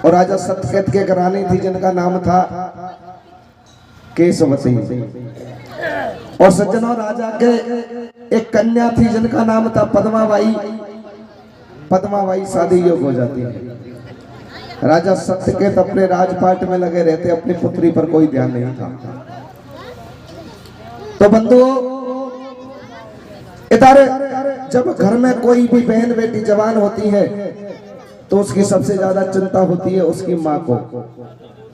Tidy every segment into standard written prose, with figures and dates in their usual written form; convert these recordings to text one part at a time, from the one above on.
और राजा सत्यकेत के घरानी थी जिनका नाम था केशवती। और सज्जनों राजा के एक कन्या थी जिनका नाम था पद्माबाई। पद्माबाई शादी योग हो जाती है। राजा सत्यकेत अपने राजपाट में लगे रहते, अपनी पुत्री पर कोई ध्यान नहीं था। तो बंधुओं इधर जब घर में कोई भी बहन बेटी जवान होती है तो उसकी सबसे ज्यादा चिंता होती है उसकी माँ को।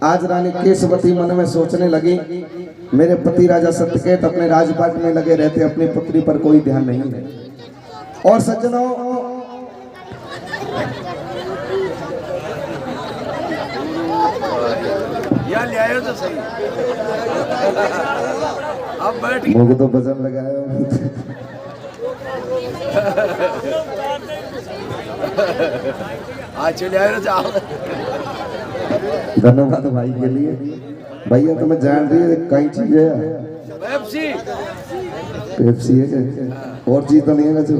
आज रानी केशवती मन में सोचने लगी, मेरे पति राजा सत्यकेत अपने राजपाट में लगे रहते, अपनी पुत्री पर कोई ध्यान नहीं है। और सज्जनों यहाँ ले आए तो सही। अब बैठ मुझे तो वजन लगाया। आज चले आए तो धन्यवाद भाई के लिए। भैया तुम्हें जान रही है कई चीजें है। पेप्सी पेप्सी है क्या? और चीज तो नहीं है ना जो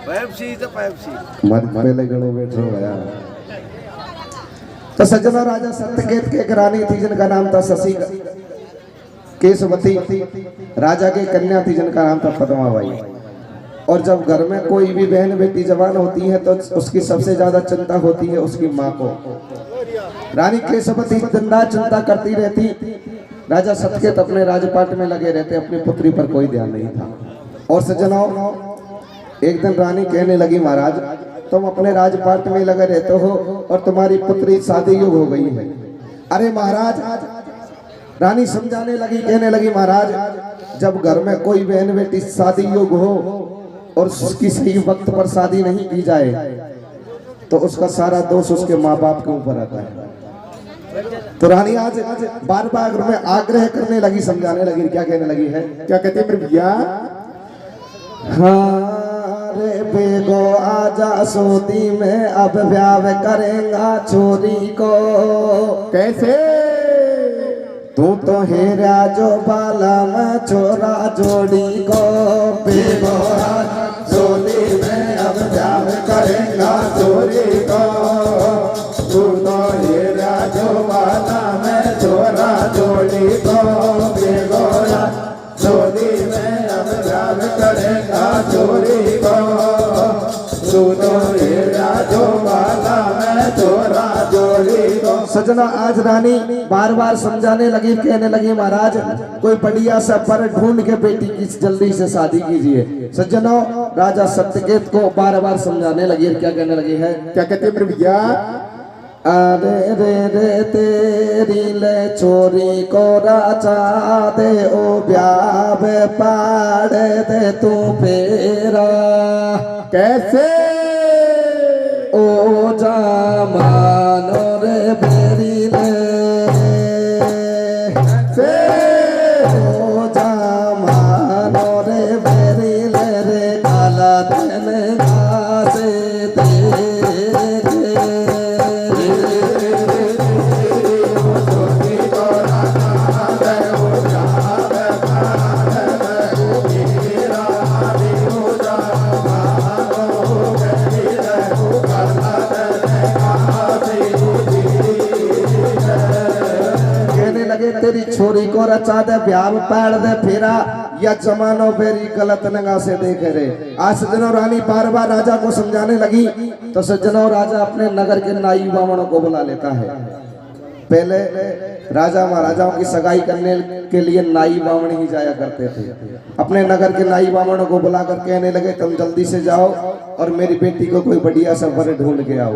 पेप्सी तो पेप्सी मत पहले गड़ो बैठो भैया। तो सज्जनों राजा सत्यकेत के एक रानी थी जिनका नाम था शशि केशवती। राजा की कन्या थी जिनका नाम था पद्माबाई। और जब घर में कोई भी बहन बेटी जवान होती है तो उसकी सबसे ज्यादा चिंता होती है उसकी माँ को। रानी केशवती दिन रात चिंता करती रहती। राजा सत्यकेत अपने राजपाट में लगे रहते, अपनी पुत्री पर कोई ध्यान नहीं था। और सज्जनों एक दिन रानी कहने लगी, महाराज तुम अपने राजपाट में लगे रहते हो और तुम्हारी पुत्री शादी योग हो गई है। अरे महाराज, रानी समझाने लगी, कहने लगी, महाराज जब घर में कोई बहन बेटी शादी योग हो और उसकी सही वक्त पर शादी नहीं की जाए तो उसका सारा दोष उसके माँ बाप के ऊपर आता है। तो रानी आज बार बार में आग्रह करने लगी, समझाने लगी। क्या कहने लगी है, क्या कहते हैं मेरे भैया? हाँ रे बेगो आजा सोती में अब ब्याह करेगा छोरी को। कैसे? तू तो हेरा जो बाला में छोरा जोड़ी को। बेगो आजा सोती में अब ब्याह करेगा छोरी को। तू तो हेरा जो बाला में छोरा जोड़ी को। बेगो आजा सोती में अब ब्याह करेगा छोरी को। तू तो हेरा जो बाला में छोरा जोड़ी को। सजना आज रानी बार बार समझाने लगी, कहने लगी, महाराज कोई बढ़िया सा पर ढूंढ के बेटी की जल्दी से शादी कीजिए। सज्जनों राजा सत्यकेत को बार बार समझाने लगी। क्या कहने लगी है, क्या कहते हैं मेरे भैया? अरे रे रे तेरी ले चोरी को राजा दे ओ ब्याह पाड़ दे तू फेरा। कैसे? ओ जामानो रे बेरी ले से ओ जामानो रे बेरी ले रे काला तेने गासे तेरी छोरी को रचा दे ब्याह पैड़ दे फेरा या जमानो बेरी गलत नगा से देखे रे। आज सज्जनों रानी बार बार राजा को समझाने लगी तो सज्जनों राजा अपने नगर के नाई बामणों को बुला लेता है। पहले राजा महाराजाओं की सगाई करने के लिए नाई बामण ही जाया करते थे। अपने नगर के नाई बामणों को बुलाकर कहने लगे, तुम जल्दी से जाओ और मेरी बेटी को कोई बढ़िया सा वर ढूंढ के आओ।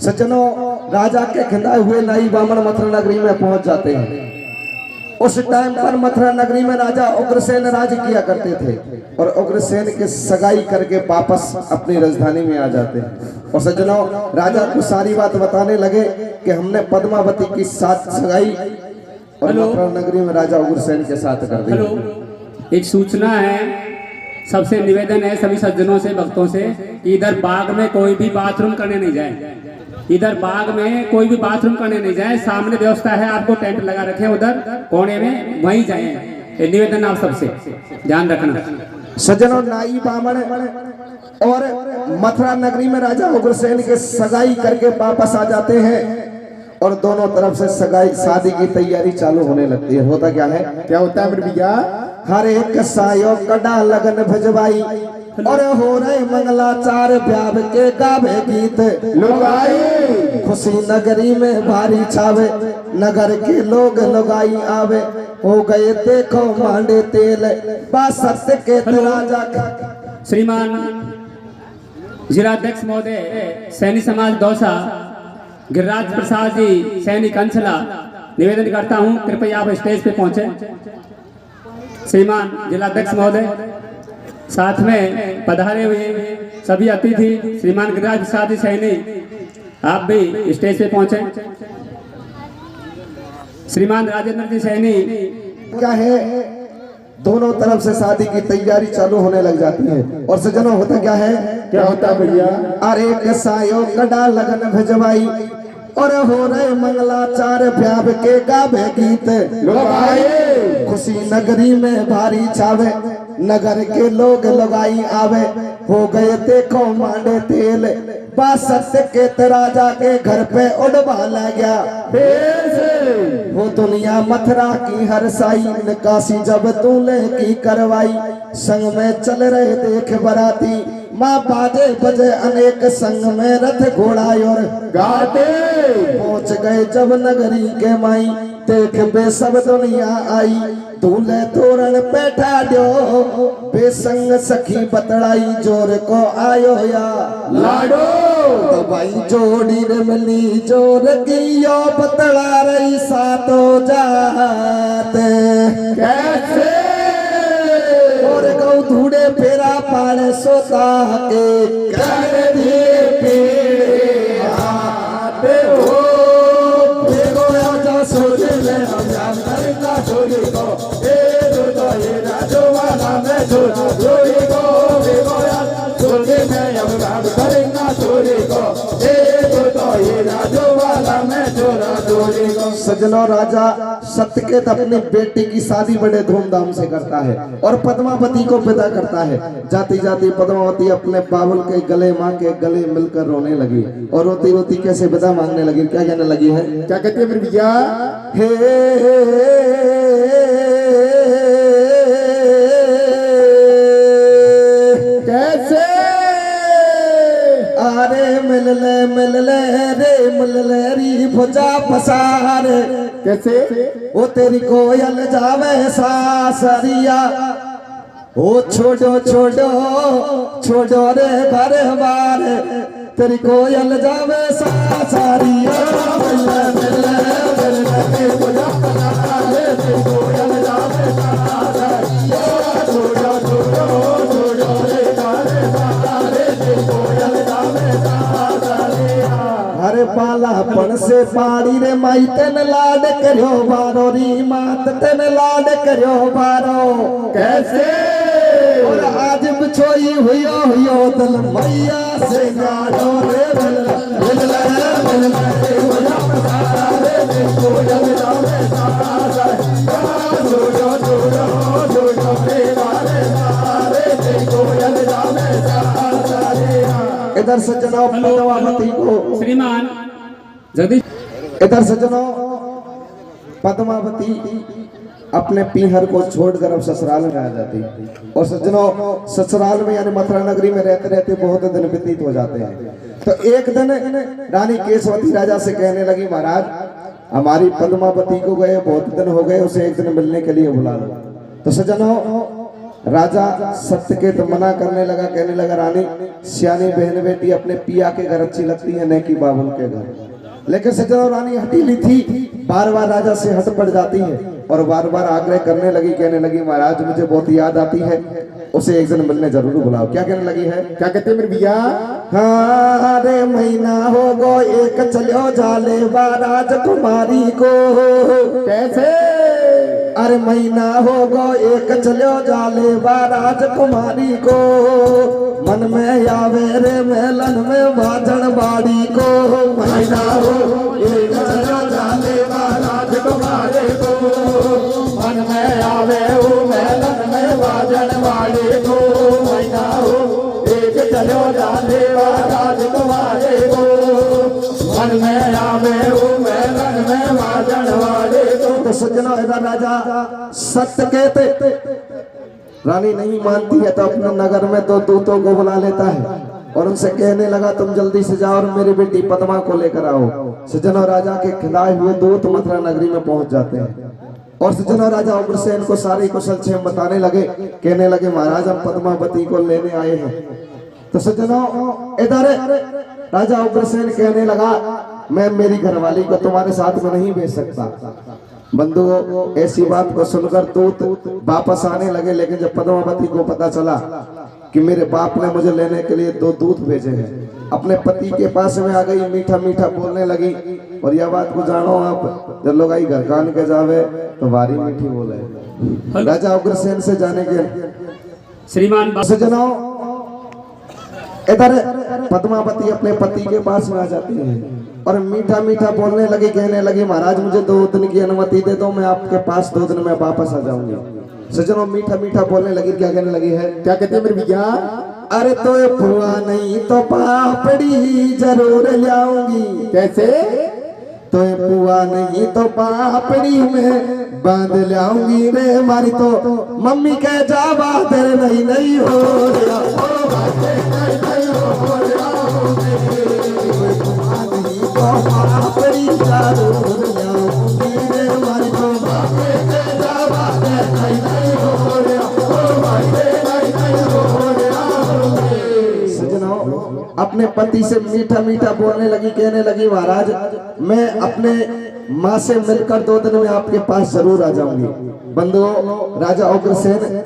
सज्जनों राजा के खिंदाए हुए नाई बामण मथुरा नगरी में पहुंच जाते हैं। उस टाइम पर मथुरा नगरी में राजा उग्रसेन राज किया करते थे और उग्रसेन के सगाई करके वापस अपनी राजधानी में आ जाते हैं। और सज्जनों राजा को सारी बात बताने लगे कि हमने पद्मावती की साथ सगाई और मथुरा नगरी में राजा उग्रसेन के साथ कर दी। एक सूचना है, सबसे निवेदन है सभी सज्जनों से, भक्तों से कि इधर बाग में कोई भी बाथरूम करने नहीं जाए। इधर बाग में कोई भी बाथरूम करने नहीं जाए। सामने व्यवस्था है, आपको टेंट लगा रखे उधर कोने में, वहीं जाए। निवेदन आप सबसे ध्यान रखना। सज्जनों, नाई बामण और मथुरा नगरी में राजा उग्रसेन के सगाई करके वापस आ जाते हैं और दोनों तरफ से सगाई शादी की तैयारी चालू होने लगती है। होता क्या है, क्या होता है मेरे भैया? हर एक सायो कड़ा लगन भजवाई और हो रहे मंगलाचार ब्याह के गावे गीत लुगाई खुशी नगरी में भारी छावे नगर के लोग लुगाई आवे हो गए देखो मांडे तेल बा सत्य के राजा का। श्रीमान जिलाध्यक्ष महोदय सैनी समाज दौसा गिरिराज प्रसाद जी सैनी कंचला, निवेदन करता हूं कृपया आप स्टेज पे पहुंचे। श्रीमान जिलाध्यक्ष महोदय, साथ में पधारे हुए सभी अतिथि श्रीमान गिरिराज प्रसाद जी सैनी, आप भी स्टेज पे पहुंचे। श्रीमान राजेंद्र जी सैनी, क्या है, दोनों तरफ से शादी की तैयारी चालू होने लग जाती है। और सज्जनों, होता क्या है, क्या होता है भैया? अरे कसायो कड़ा लगन भजवाई और हो रहे मंगलाचार ब्याह के गावे गीत लुगाई खुशी नगरी में भारी छावे नगर के लोग लगाई आवे हो गए देखो मांडे तेल बा सत्य के राजा के घर पे उड़वा ला गया वो दुनिया मथुरा की हर साई निकासी जब तूले की करवाई संग में चल रहे देख बराती माँ बाजे बजे अनेक संग में रथ घोड़ा और गाते पहुंच गए जब नगरी के माई देख बे सब दुनिया आई दूल्हे तोरण बैठा दो बेसंग सखी बतड़ाई जोर को आयो या लाडो तो भाई जोड़ी रे मिली जोर की यो बतड़ा रही सातो जाते कैसे और गौ धूड़े फेरा पाले सोता के कर दिए पीड़े आते हो देखो आजा सोचे ले हम जान करना छोड़ी को ए तो ये राजो वाला मैं छोड़ा छोड़ी को देखो आजा सोचे मैं हम जान करना छोड़ी को ए तो ये राजो वाला मैं छोड़ा छोड़ी को। सज्जनों, राजा सत्यकेत अपनी बेटी की शादी बड़े धूमधाम से करता है और पद्मावती को विदा करता है। जाती जाती पद्मावती अपने बाबुल के गले माँ के गले मिलकर रोने लगी और रोती रोती कैसे विदा मांगने लगी, क्या कहने लगी है, क्या कहते हैं मेरे भैया? हे कैसे? अरे मिल ले रे मिल ले री भुजा पसार कैसे? ओ तेरी कोयल जावे सासरिया ओ छोड़ो छोड़ो छोड़ो रे घर बार तेरी कोयल जावे सासरिया हरे पालापन से पाड़ी रे माई तेन लाड करो बारो री मात तेन लाड करो बारो कैसे? और आज बिछोई हुयो दल मैया से गाड़ो रे इधर सज्जनों पद्मावती को श्रीमान जगदीश, इधर सज्जनों पद्मावती अपने पीहर को छोड़कर अब ससुराल में आ जाती और सज्जनों ससुराल में यानी मथुरा नगरी में रहते रहते बहुत दिन व्यतीत हो जाते हैं। तो एक दिन रानी केशवती राजा से कहने लगी, महाराज हमारी पद्मावती को गए बहुत दिन हो गए, उसे एक दिन मिलने के लिए बुला लो। तो सज्जनों राजा सत्यकेत मना करने लगा, कहने लगा रानी सियानी बहन बेटी अपने पिया के घर अच्छी लगती है न कि बाबुल के घर। लेकिन सज्जनों रानी हटीली थी, बार बार राजा से हट पड़ जाती है और बार बार आग्रह करने लगी, कहने लगी महाराज मुझे बहुत याद आती है, उसे एक दिन मिलने जरूर बुलाओ। क्या कहने लगी है, क्या कहते हैं मेरे भैया? हाँ रे महीना हो गो एक चलो जाले राजकुमारी को कैसे? अरे महीना हो गो एक चलो जाले राजकुमारी को मन में आवे रे मेलन में बाजन बाड़ी को महीना हो एक चलो जाले राजकुमारी को मन में आवे ओ मेलन में बाजन बाड़ी को चलो जाते राजकुमारे को मन में आवे मैं रंग में माजन वाले को। तो सज्जनों इधर राजा सत्य कहते रानी नहीं मानती है तो अपने नगर में दो दूतों को बुला लेता है और उनसे कहने लगा तुम जल्दी से जाओ और मेरी बेटी पद्मा को लेकर आओ। सज्जनों राजा के खिलाए हुए दूत मथुरा नगरी में पहुंच जाते हैं और सज्जनों राजा उग्रसेन को सारी कुशल क्षेम बताने लगे। कहने लगे महाराज हम पद्मावती को लेने आए हैं। तो सज्जनों इधर राजा उग्रसेन कहने लगा मैं मेरी घरवाली को तुम्हारे साथ में नहीं भेज सकता। बंधुओं ऐसी बात को सुनकर दूत वापस आने लगे, लेकिन जब पद्मावती को पता चला कि मेरे बाप ने मुझे लेने के लिए दो दूत भेजे हैं, अपने पति के पास में आ गई, मीठा मीठा बोलने लगी। और यह बात को जानो आप, जब लोग आई घर कान के जावे तो वारी मीठी बोले। राजा उग्रसेन से जाने के श्रीमान सज्जनों इधर पद्मावती अपने पति के पास में आ जाती है और मीठा मीठा बोलने लगी। कहने लगी महाराज मुझे 2 दिन की अनुमति दे दो, मैं आपके पास 2 दिन में वापस आ जाऊंगी। सज्जनों मीठा मीठा बोलने लगी। क्या कहने लगी है? क्या कहते हैं मेरे भैया? अरे तो फुआ नहीं तो पापड़ी जरूर लाऊंगी। कैसे? तो पुआ नहीं तो पापड़ी में बांध लाऊंगी रे मारी तो मम्मी कह जा बात नहीं नहीं हो रहा। पापड़ी जरूर लाऊंगी रे मारी तो अपने पति से मीठा मीठा बोलने लगी। कहने लगी महाराज मैं अपने माँ से मिलकर 2 दिन में आपके पास जरूर आ जाऊंगी। बंधुओं राजा उग्रसेन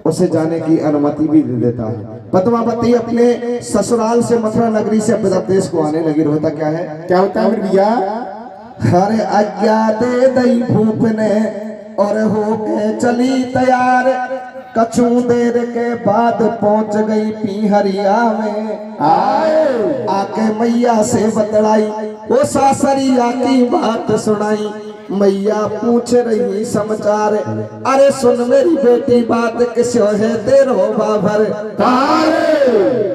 उसे जाने की अनुमति भी दे देता है। पद्मावती अपने ससुराल से मथुरा नगरी से अपने देश को आने लगी। होता क्या है? क्या होता है मेरे भैया? हरे आज्ञा दे दई भूप ने और हो के चली तैयार। कछु देर के बाद पहुंच गई पीहरिया में। आके मैया से बतलाई वो सासरिया की बात सुनाई। मैया पूछ रही समाचार, अरे सुन मेरी बेटी बात किसो है तेरो बाभर।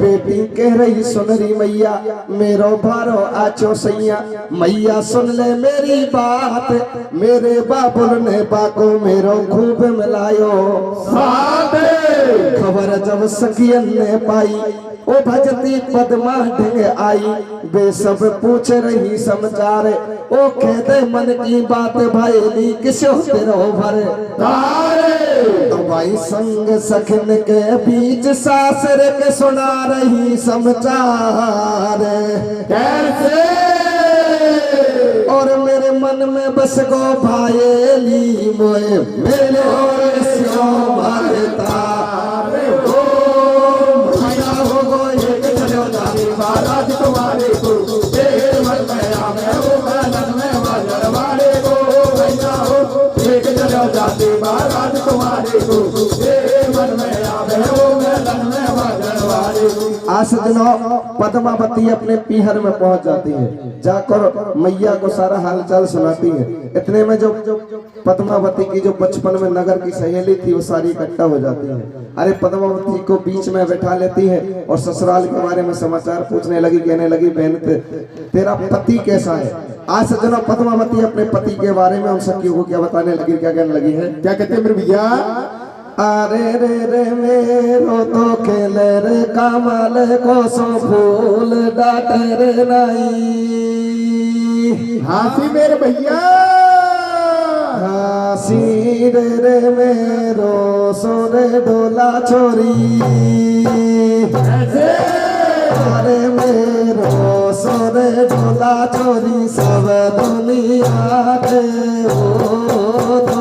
बेटी कह रही सुन रही मैया मेरो भारो आचो सैया। मैया सुन ले मेरी बात मेरे बाबुल ने बाको मेरो खूब मिलायो। खबर जब सखियन ने पाई ओ भजती पद्मा ढंग आई। वे सब पूछ रही समाचार ओ कहते मन की बात भाई किसो तेरो भर। तो भाई संग सखन के बीच सासर के सुना रही समाचार। कैसे? और मेरे मन में बस गो भाईली मोए मेरे स्यो भरता। महाराज तुम्हारे को मन में आवे हो मन में बाजार वाले को भैया हो एक चलो जाते महाराज तुम्हारे को मन में आवे हो मन में बाजार वाले को। आज दिनों पद्मावती अपने पीहर में पहुंच जाती है, जाकर मैया को सारा हालचाल सुनाती है। इतने में जो पद्मावती की जो बचपन में नगर की सहेली थी वो सारी इकट्ठा हो जाती है। अरे पद्मावती को बीच में बैठा लेती है और ससुराल के बारे में समाचार पूछने लगी। कहने लगी बहन तेरा पति कैसा है? आज से दिनों पद्मावती अपने पति के बारे में उन सखियों को क्या बताने लगी। क्या कहने लगी है? क्या कहते हैं मेरे भैया? अरे रे रे मेरो तो खेले रे कमल को सो फूल डाटे रे नहीं। हाथी मेरे भैया हासी रे रे मेरो सोरे डोला छोरी। अरे मेरो सोरे डोला छोरी सब दुनिया के हो तो।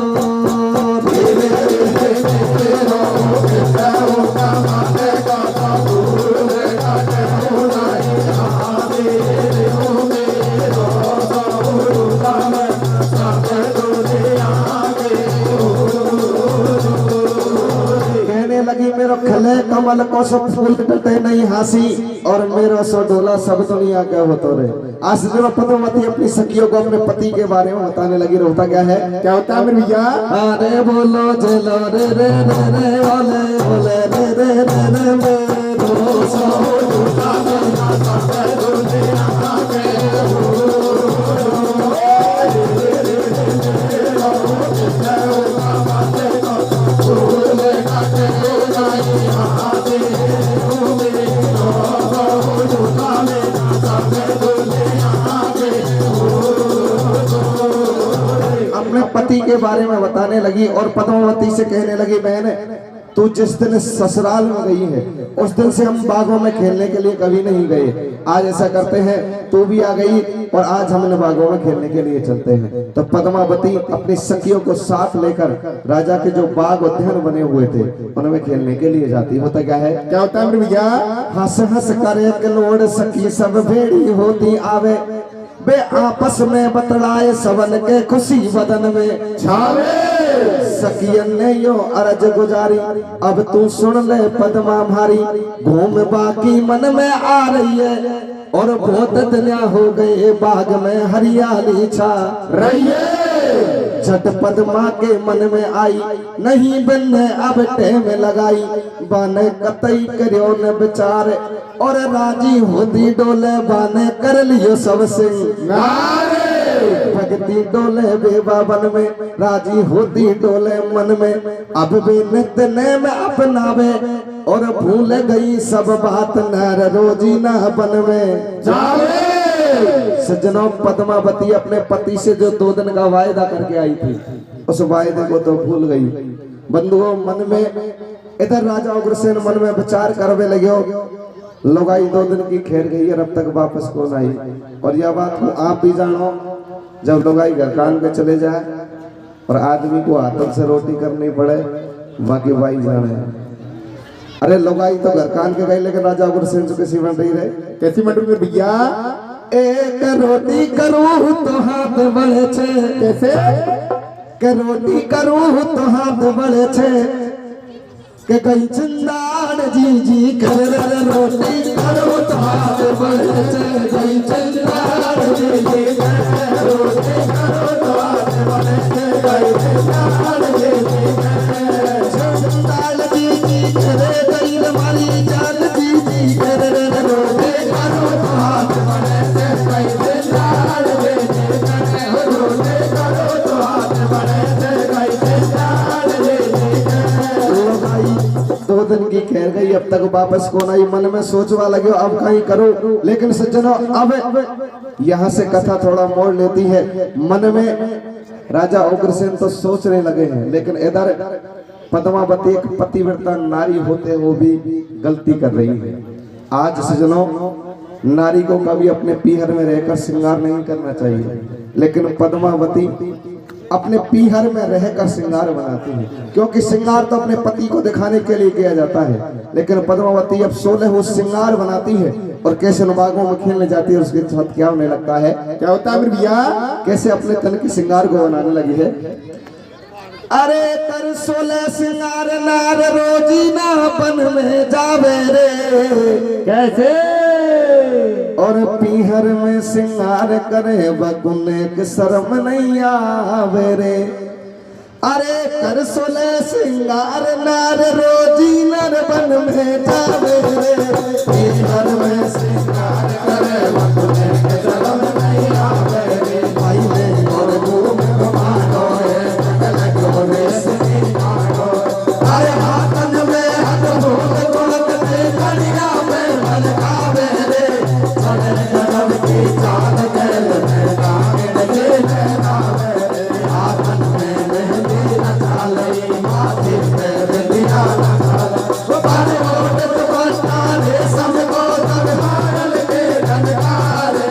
मेरो खले कमल को सब फूल डटे नहीं हासी और मेरो सो डोला सब दुनिया का हो तो रे। आज जो पद्मावती अपनी सखियों को अपने पति के बारे में बताने लगी। होता क्या है? क्या होता है मेरे भैया? अरे बोलो चलो रे रे रे रे ओले ओले रे रे रे रे मेरो सो बारे में बताने लगी और पद्मावती से कहने लगी, बहन तू जिस दिन ससुराल में गई है उस दिन से हम बागों में खेलने के लिए कभी नहीं गए। आज ऐसा करते हैं, तू भी आ गई और आज हम बागों में खेलने के लिए चलते हैं। तो पद्मावती अपनी सखियों को साथ लेकर राजा के जो बाग उद्यान बने हुए थे उनमें खेलने के लिए जाती। होता क्या है, क्या होता है मेरे भैया? हंस हंस कर एक लोड सखी सब भेड़ी होती आवे, बे आपस में बतलाए सबन के खुशी बदन में छावे। सखियन ने यो अरज गुजारी, अब तू सुन ले पद्मा भारी, घूम बाकी मन में आ रही है और बहुत दुनिया हो गए बाग में हरियाली छा रही है। झट पद्मा के मन में आई, नहीं बनने अब टेम लगाई, बाने कतई करियो न विचार और राजी होती डोले बाने कर लियो सब सिंगार। भगती डोले बेबाबन में राजी होती डोले मन में, अब भी नित्य ने में अपनावे और भूल गई सब बात नर रोजी ना बन में जावे। सज्जनों, पद्मावती अपने पति से जो 2 दिन का वायदा करके आई थी उस वायदे को तो भूल गई। बंधुओं, मन में इधर राजा उग्रसेन मन में विचार करवे लगे, लोगाई 2 दिन की खेर गई और अब तक वापस कौन आई। और यह बात को आप भी जानो, जब लोगाई घर कान पे चले जाए और आदमी को हाथों से रोटी करनी पड़े, बाकी भाई जाने। अरे लोगाई तो घर कान के गई, लेकिन राजा उग्रसेन से कैसी बन रही रहे, कैसी मंडू मेरे भैया? एक रोटी करूँ तो हाथ बढ़े छे, कैसे? के रोटी करूँ तो हाथ बढ़े छे, के कहीं चिंदाड़ जी जी कर रोटी करूँ तो हाथ बढ़े छे, कहीं चिंदाड़ जी जी कर रोटी करूँ तो हाथ बढ़े छे, कहीं चिंदाड़ जी जी कर, चिंदाड़ जी जी करे कहीं हमारी जान जी जी कर रोटी करूँ तो हाथ बढ़े छे, कहीं चिंदाड़ जी जी कर रोटी करूँ तो हाथ बढ़े छे, कहीं चिंदाड़ जी जी कर। 2 दिन की खेर गई, अब तक वापस कौन आई। मन में सोचवा लगे अब कहीं करो, लेकिन सज्जनों अब यहाँ से कथा थोड़ा मोड़ लेती है। मन में राजा उग्रसेन तो सोचने लगे हैं, लेकिन इधर पद्मावती एक पतिव्रता नारी होते वो भी गलती कर रही है। आज सज्जनों, नारी को कभी अपने पीहर में रहकर श्रृंगार नहीं करना चाहिए, लेकिन पद्मावती अपने पीहर में रहकर श्रृंगार बनाती है, क्योंकि श्रृंगार तो अपने पति को दिखाने के लिए किया जाता है। लेकिन पद्मावती अब 16 वो श्रृंगार बनाती है और कैसे बागों में खेलने जाती है, उसके साथ क्या होने लगता है, क्या होता है मेरे भैया? कैसे अपने तन के श्रृंगार को बनाने लगी है। अरे कर 16 श्रृंगार नार रोजी ना बन में जावे रे, कैसे? और पीहर में श्रृंगार करे बगुने के शर्म नहीं आवे रे। अरे कर 16 श्रृंगार नार रोजी नर बन में जावे रे, पीहर में श्रृंगार करे बगुने के शर्म नहीं आवे रे। भाई ने और घूम घुमानो है लगो रे श्रृंगारो, अरे हाथन में हाथ भूल गुलक दे कड़िया में भलकावे रे, चले गगन की चांद गल में गाने लगे नावे रे। हाथन में मेहंदी लगा लई माथे पे बिंदिया लगा वो बारे ओट तो बस्ता रे सबको तनहार के धनकारे,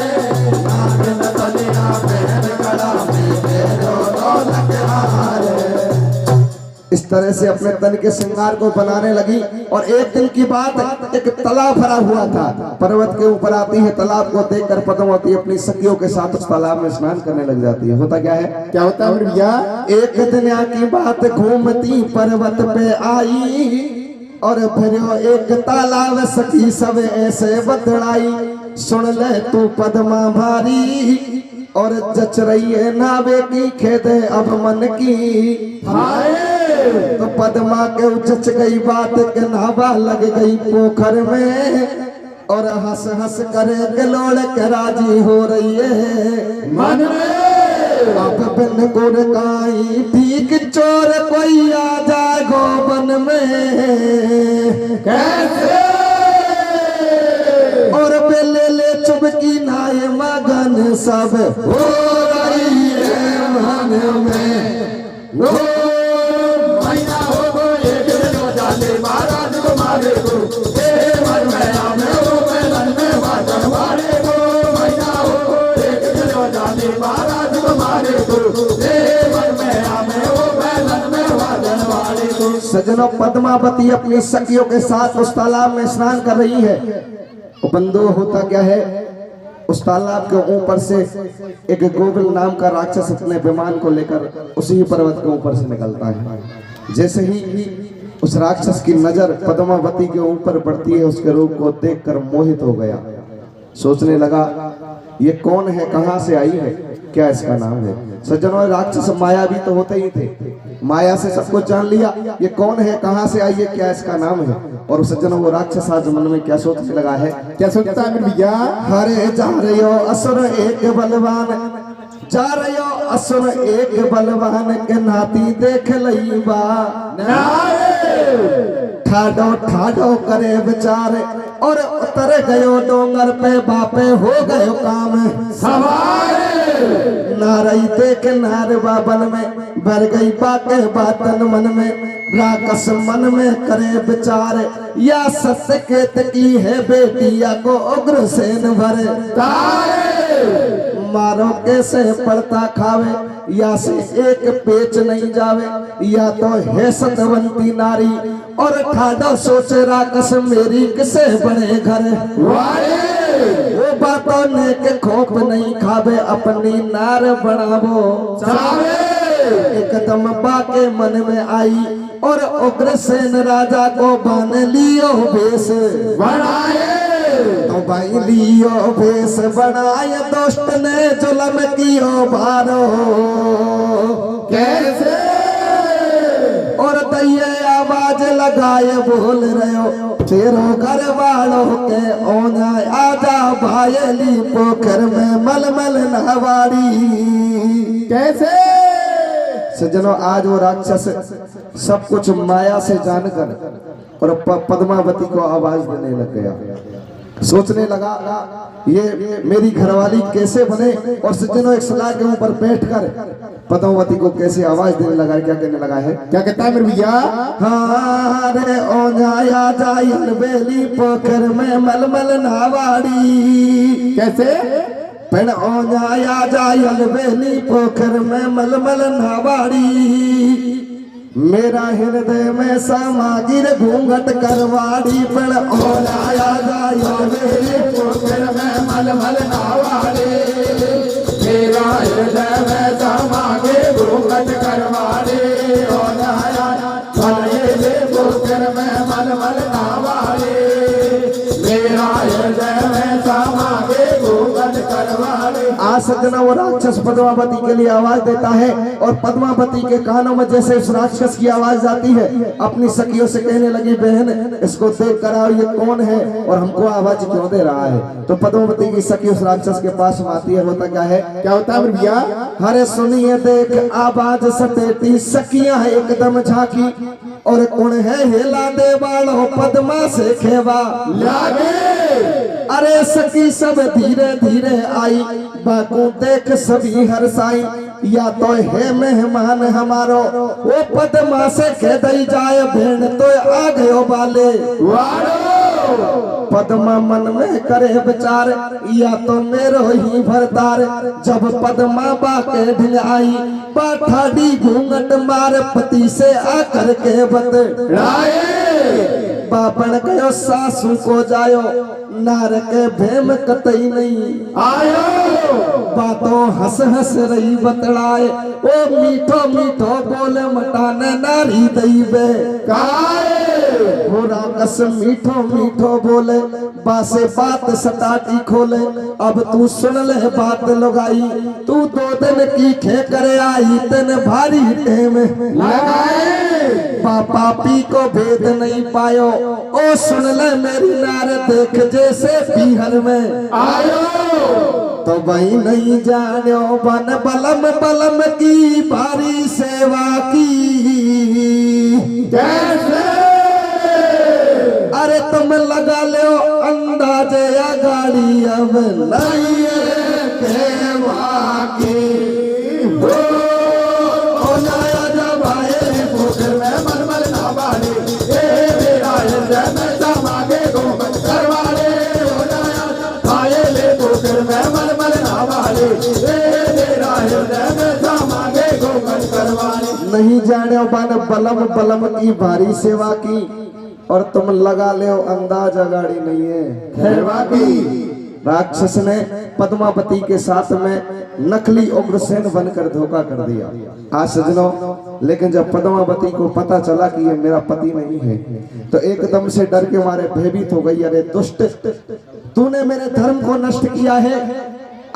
नागिन तनिया पहन कड़ा में तेरो दौलत हारे। इस तरह से अपने तन के श्रृंगार को बनाने लगी। और एक दिन की बात, एक तालाब भरा हुआ था, पर्वत के ऊपर आती है, तालाब को देखकर पद्मावती अपनी सखियों के साथ उस तालाब में स्नान करने लग जाती है। होता क्या है, क्या होता है मेरे भैया? एक दिन की बात, घूमती पर्वत पे आई और फिर एक तालाब सखी सब ऐसे बतलाई, सुन ले तू पद्मा भारी और जच रही है नावे की खेद अब मन की। तो पद्मा के जच गई बात के नावा लग गई पोखर में और हंस हंस करे गलोड़ के राजी हो रही है मन में। अब बिन गुरकाई ठीक चोर कोई आ जाए गोबन में, कैसे? और बेले ले चुबकी नाय मगन सब हो रही है मन में। वो मैया हो गो एक जनो जाते महाराज तुम्हारे को ए मन में आवे वो मैदान में वाजन वाले को मैया हो गो एक जनो जाते महाराज तुम्हारे को ए मन में आवे वो मैदान में वाजन वाले को। सजनों, पद्मावती अपनी सखियों के साथ उस तालाब में स्नान कर रही है। वो बंधु, होता क्या है, उस तालाब के ऊपर से एक गोविल नाम का राक्षस अपने विमान को लेकर उसी पर्वत के ऊपर से निकलता है। जैसे ही उस राक्षस की नजर पद्मावती के ऊपर पड़ती है, उसके रूप को देखकर मोहित हो गया। सोचने लगा, ये कौन है, कहां से आई है, क्या इसका नाम है। सज्जनों, राक्षस माया भी तो होते ही थे, माया से सब कुछ जान लिया, ये कौन है, कहां से आई है, क्या इसका नाम है। और सज्जनों, वो राक्षस आज मन में क्या सोचने लगा है, क्या सोचता है मेरे भैया? हरे जा रहे हो असुर एक बलवान, जा रहे हो असुर एक बलवान के नाती देख लईबा। ठाडो ठाडो करे विचार और उतर गयो डोंगर पे, बापे हो गयो काम सवार नारई देख नार बाबन में भर गई बाके बातन मन में। राकस मन में करे विचार, या सत्य केत की है बेटिया को उग्र सेन भरे। मारो कैसे पड़ता खावे, या से एक पेच नहीं जावे, या तो है सतवंती नारी और ठाडो सोचे राकस मेरी किसे बने घर। वो बातों ने के खोप नहीं खावे, अपनी नार बनावो एकदम बाके मन में आई और उग्रसेन राजा को बांध लियो भेष बनाए। तो भाई लियो भेष बनाए, दोस्त ने जुलम कियो भारो कैसे और दैये आवाज लगाए बोल रहे हो, तेरो घर वालों के ओना आजा भायली पोखर में मलमल नहवाड़ी। कैसे सज्जनों, आज वो राक्षस सब कुछ माया से जानकर और पद्मावती को आवाज देने लग गया। सोचने लगा, ये मेरी घरवाली कैसे बने। और सज्जनों, एक सलाह के ऊपर बैठकर पद्मावती को कैसे आवाज देने लगा, क्या कहने लगा है, क्या कहता है मेरे भैया? हाँ रे ओ जाया जायल बेली पोखर में मलमल नावाड़ी। कैसे पेड़ ओ जाया जायल बेली पोखर में मलमल नावाड़ी। मेरा हृदय में समागिर घूंघट करवाड़ी। पेड़ ओ जाया जायल बेली पोखर में मलमल नावाड़े, मेरा हृदय में समागे घूंघट करवाड़े। ओ जाया जायल पोखर में मलमल नावाड़े, मेरा हृदय में समागे घूंघट करवाड़े। आज सज्जनों, वो राक्षस पद्मावती के लिए आवाज देता है और पद्मावती के कानों में जैसे उस राक्षस की आवाज जाती है, अपनी सखियों से कहने लगी, बहन इसको देख कर आओ, ये कौन है और हमको आवाज क्यों दे रहा है। तो पद्मावती की सखी उस राक्षस के पास आती है। होता क्या है, क्या होता है भैया? अरे सुनिए देख आवाज सतेती, सखियां एकदम झांकी और कौन है हेला दे वालो पद्मा से खेवा लागे। अरे सखी सब धीरे धीरे आई, बाकू देख सभी हरसाई। या तो है मेहमान हमारो, वो पद्मा से कह दई जाए, भेड़ तो आ गयो बाले। पद्मा मन में करे विचार, या तो मेरो ही भरतार। जब पद्मा बाके ढिल आई, बाठाडी घूंघट मार पति से आकर के बतलाए। बापन कहो सासू को जायो, नार के भेम कतई नहीं आयो। बातों हंस हंस रही बतलाए, ओ मीठो मीठो बोले मटाने नारी दैबे। हो राकस मीठो मीठो बोले, बासे बात सटाटी खोले। अब तू सुन ले बात लगाई, तू 2 दिन की खे करे आई, तेन भारी टेम लगाए। पापा पी को भेद नहीं पायो, ओ सुन ले मेरी नार देख जैसे पीहर में आयो। तो वही नहीं जानो बन बलम बलम की भारी सेवा की। कैसे अरे तुम लगा लो अंदाजे या गाड़ी अब नहीं के वाकी। ओ नया नहीं जाने बन बलम बलम की भारी सेवा की और तुम लगा ले अंदाज अगाड़ी नहीं है खैरवा की। राक्षस ने पद्मावती के साथ में नकली उग्रसेन बनकर धोखा कर दिया। आज सजनों, लेकिन जब पद्मावती को पता चला कि ये मेरा पति नहीं है तो एकदम से डर के मारे भयभीत हो गई। अरे दुष्ट, तूने मेरे धर्म को नष्ट किया है,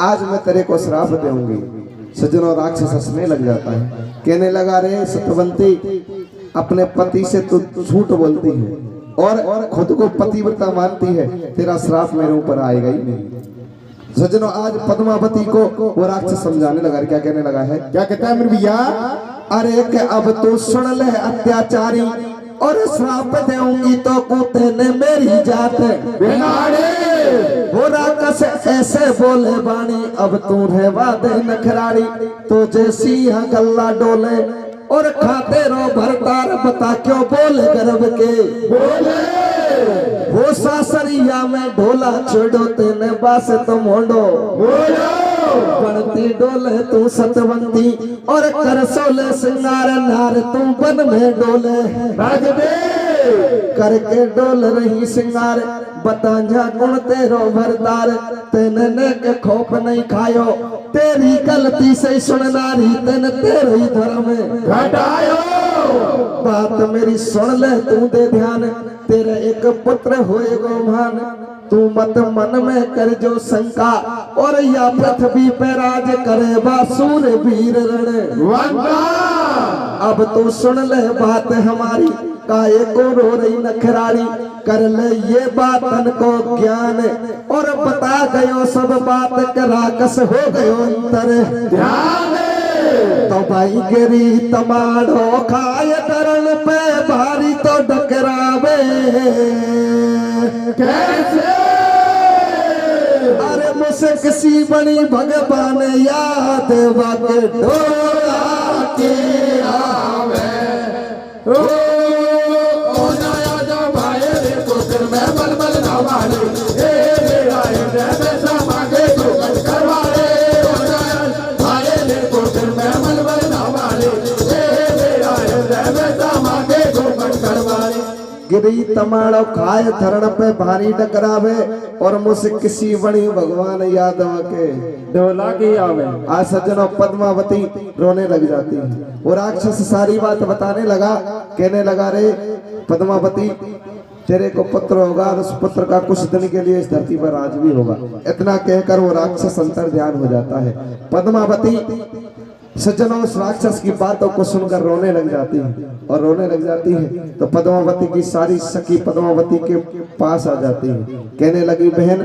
आज मैं तेरे को श्राप दूंगी। सजनों, राक्षस हंसने लग जाता है, कहने लगा रे सत्यवंती, अपने पति से तू झूठ बोलती है और खुद को पतिव्रता मानती है, तेरा श्राप मेरे ऊपर आएगा ही नहीं। सजनों, आज पद्मावती को वो राक्षस समझाने लगा। क्या कहने लगा है? क्या कहता है मेरे भैया? अरे के अब तू सुन ले अत्याचारी, और श्राप दूंगी तो कूते ने मेरी जात बिगाड़े। वो राक्षस ऐसे बोले बाणी, अब तू रहवा दे नखराड़ी, तो जैसी यहाँ गल्ला डोले और खाते रो भरतार, बता क्यों बोले गर्भ के बोले। वो सासरिया में ढोला छोड़ो तेने बास तो मोड़ो बोलो। बनती डोले तू सतवंती, और कर सोले सिंगार नार तू बन में डोले राज दे। करके डोल रही सिंगार, बतांझा गुण तेरो भरतार, तेने ने के खोप नहीं खायो, तेरी गलती से सुननारी तेन तेरे ही धर्म घटायो। बात मेरी सुन ले तू दे ध्यान, तेरे एक पुत्र होएगो महान, तू मत मन में कर जो शंका, और या पृथ्वी पे राज करे बासुर वीर रण वंदा। अब तू सुन ले बात हमारी, काहे को रो रही नखराड़ी, कर ले ये बातन को ज्ञान, और बता गयो सब बात के राकस हो गयो अंतर ध्यान। तो भाई गिरी तमाड़ो खाए करण पे भारी तो डकरावे कैसे? अरे मुझसे किसी बनी भगवान याद वाके डोला के आवे। ओ नया जा भाई रे तो फिर मैं बलबल ना वाले, ए रे आए रे पैसा मांगे तो कट करवाले। ओ नया भाई रे तो फिर मैं बलबल ना वाले, ए रे आए रे पैसा मांगे तो कट करवाले। गिरी तमाड़ो खाए धरण पे भारी डकरावे, और मुझसे किसी बनी भगवान याद के डोला की आवे। आज सज्जनों, पद्मावती रोने लग जाती है। वो राक्षस सारी बात बताने लगा, कहने लगा रे पद्मावती, तेरे को पुत्र होगा और उस पुत्र का कुछ दिन के लिए इस धरती पर राज भी होगा। इतना कहकर वो राक्षस अंतर ध्यान हो जाता है। पद्मावती सज्जनों उस राक्षस की बातों को सुनकर रोने लग जाती है, और रोने लग जाती है तो पद्मावती की सारी सखी पद्मावती के पास आ जाती है, कहने लगी बहन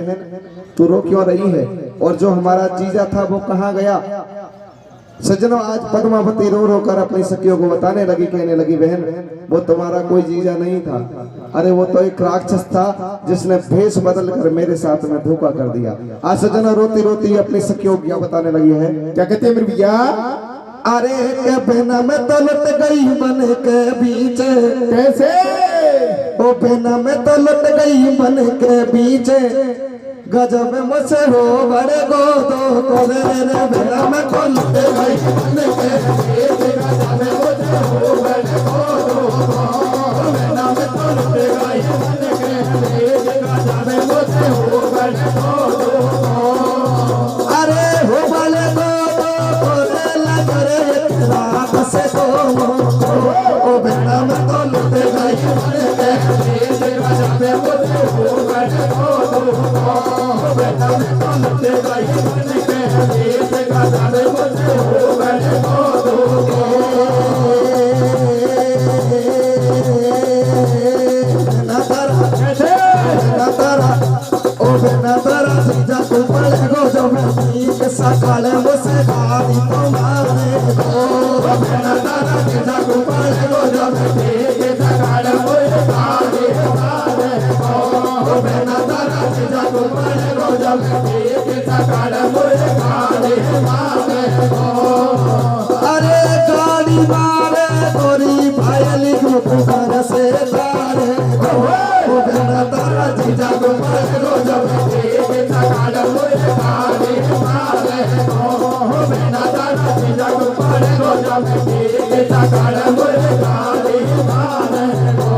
तू रो क्यों रही है, और जो हमारा जीजा था वो कहाँ गया। सज्जनों, आज पद्मावती रो रो कर अपनी सखियों को बताने लगी, कहने लगी बहन वो तुम्हारा कोई जीजा नहीं था, अरे वो तो एक राक्षस था जिसने भेष बदल कर मेरे साथ में धोखा कर दिया। आज सज्जनों रोती रोती अपनी सखियों को क्या बताने लगी है? क्या कहते हैं मेरे भैया? अरे के बेना में तो लुट गई बन के बीच, कैसे? ओ बेना में तो लुट गई बन के बीच, गजब मुझसे हो बड़े गोदो को रे बेना में तो लुट गई बन के बीच, गजब मुझसे हो बड़े गोदो को बेना में तो लुट गई बन के बीच, गजब मुझसे हो बड़े गोदो को। अरे हो बड़े गोदो को रे लग रे रात से तो ओ बेना में तो लुट गई बन के बीच, गजब मुझसे हो बड़े गोदो को बेना में तो लुट गई बन के बीच, गजब मुझसे हो बड़े गोदो को। सकाले मुझसे गाड़ी तो मारे दो, बेना तारा किसा को पड़े गो जब ठीक सकाले मुझसे गाड़ी मारे दो, बेना तारा किसा को पड़े गो जब ठीक सकाले मुझसे गाड़ी मारे दो। अरे गाड़ी मारे गोरी भाई लिखो पुकार से तारे दो, बेना तारा किसा को पड़े गो जब ठीक सकाले मुझसे गाड़ी मारे दो, बेना तारा किसा को पड़े गो जब ठीक ना काल मुरे काली मान को।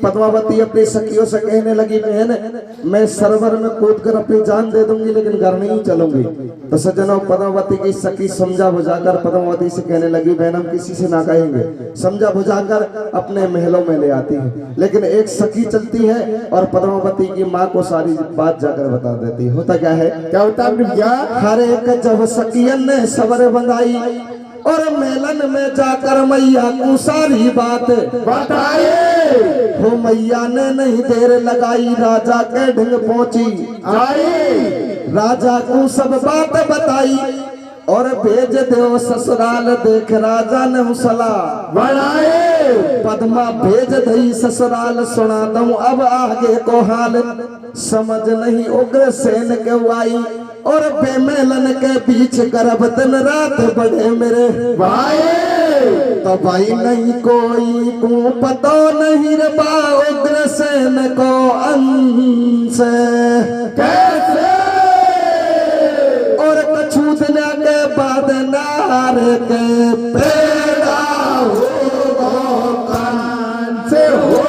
पद्मावती अपनी सखियों से कहने लगी, बहन मैं सरोवर में कूद कर अपनी जान दे दूंगी लेकिन घर नहीं चलूंगी। तो सज्जनों, पद्मावती की सखी समझा बुझाकर पद्मावती से कहने लगी, बहन हम किसी से ना कहेंगे। समझा बुझाकर अपने महलों में ले आती है, लेकिन एक सखी चलती है और पद्मावती की माँ को सारी बात जाकर बता देती है। होता क्या है, क्या होता है भैया? हर एक जब सखियन ने सबर बंधाई और मेलन में जाकर मैया को सारी बात बताइए। हो मैया ने नहीं देर लगाई, राजा के ढंग पहुंची आई राजा को सब बात बताई और भेज दो ससुराल। देख राजा ने सलाह बनाए पद्मा भेज दई ससुराल। सुना दूं अब आगे को हाल, समझ नहीं उग्रसेन के आई और बेमेलन के बीच गर्भ दिन रात बढ़े मेरे भाई। तो भाई नहीं कोई को पता नहीं रे बा उग्रसेन को अंश कैसे और कछु दिन के बाद नार के पैदा हो कान से हो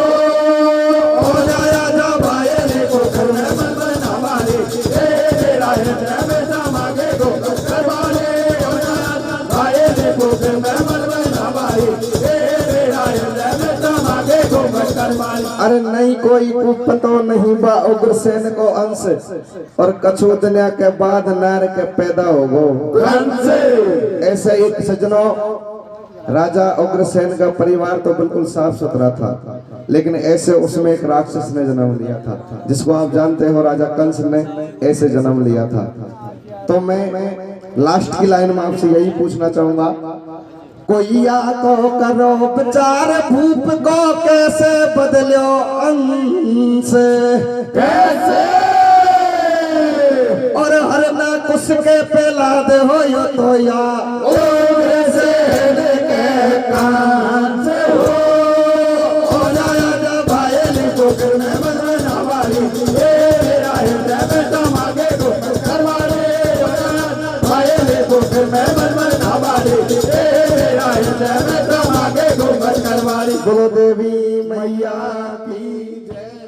जाया जा भाई ने को घर में मन बना मारे तेरा है में समागे को करवाले हो जाया भाई ने को घर में मन बना भाई तेरा है में समागे को करवाले। अरे नहीं कोई को पतो नहीं बा उग्रसेन को अंश और कछु दिन के बाद नार के पैदा हो गो। ऐसे ही सज्जनों, राजा उग्रसेन का परिवार तो बिल्कुल साफ सुथरा था, लेकिन ऐसे उसमें एक राक्षस ने जन्म लिया था, जिसको आप जानते हो राजा कंस ने ऐसे जन्म लिया था। तो मैं लास्ट की लाइन में आपसे यही पूछना चाहूंगा, कोई या को करो विचार भूप को कैसे बदलो अंश कैसे और हर ना कुछ के पेला दे हो यो तो या उग्रसेन के कान से हो जाया जा भाई ने को घर में मन बना भाई तेरा है में समागे को करवाले हो जाया भाई ने को घर में मन बना भाई तेरा है में समागे को करवाले। बोलो देवी मैया की जय।